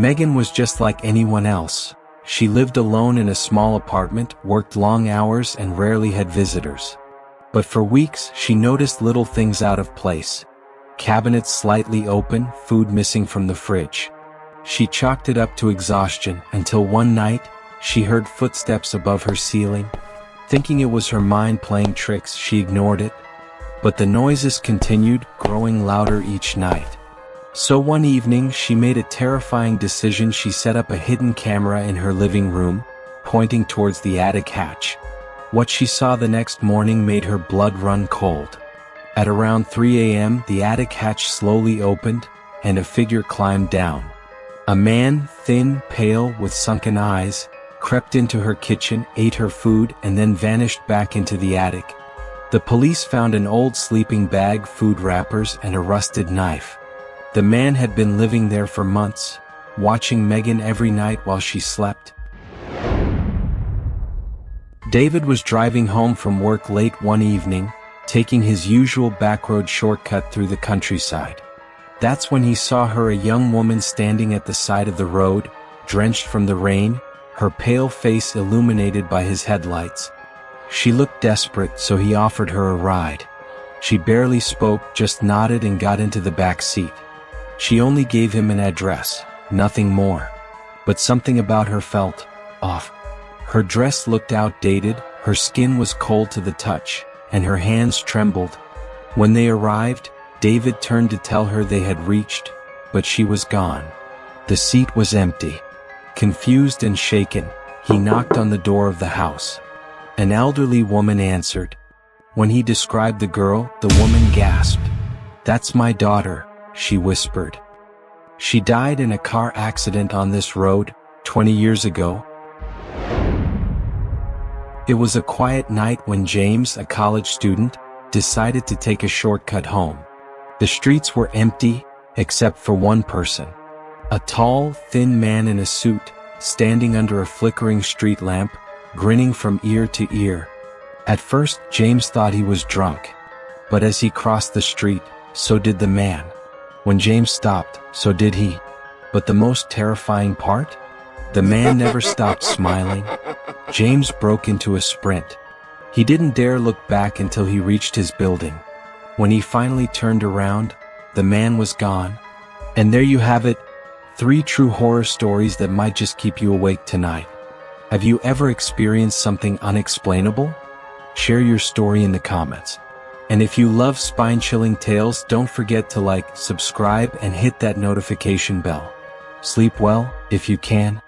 Megan was just like anyone else. She lived alone in a small apartment, worked long hours, and rarely had visitors. But for weeks, she noticed little things out of place. Cabinets slightly open, food missing from the fridge. She chalked it up to exhaustion until one night, she heard footsteps above her ceiling. Thinking it was her mind playing tricks, she ignored it. But the noises continued, growing louder each night. So one evening, she made a terrifying decision. She set up a hidden camera in her living room, pointing towards the attic hatch. What she saw the next morning made her blood run cold. At around 3 a.m., the attic hatch slowly opened, and a figure climbed down. A man, thin, pale, with sunken eyes, crept into her kitchen, ate her food, and then vanished back into the attic. The police found an old sleeping bag, food wrappers, and a rusted knife. The man had been living there for months, watching Megan every night while she slept. David was driving home from work late one evening, taking his usual backroad shortcut through the countryside. That's when he saw her, a young woman standing at the side of the road, drenched from the rain, her pale face illuminated by his headlights. She looked desperate, so he offered her a ride. She barely spoke, just nodded and got into the back seat. She only gave him an address, nothing more. But something about her felt off. Her dress looked outdated, her skin was cold to the touch, and her hands trembled. When they arrived, David turned to tell her they had reached, but she was gone. The seat was empty. Confused and shaken, he knocked on the door of the house. An elderly woman answered. When he described the girl, the woman gasped. "That's my daughter," she whispered. "She died in a car accident on this road, 20 years ago." It was a quiet night when James, a college student, decided to take a shortcut home. The streets were empty, except for one person. A tall, thin man in a suit, standing under a flickering street lamp, grinning from ear to ear. At first, James thought he was drunk. But as he crossed the street, so did the man. When James stopped, so did he. But the most terrifying part? The man never stopped smiling. James broke into a sprint. He didn't dare look back until he reached his building. When he finally turned around, the man was gone. And there you have it, 3 true horror stories that might just keep you awake tonight. Have you ever experienced something unexplainable? Share your story in the comments. And if you love spine-chilling tales, don't forget to like, subscribe, and hit that notification bell. Sleep well, if you can.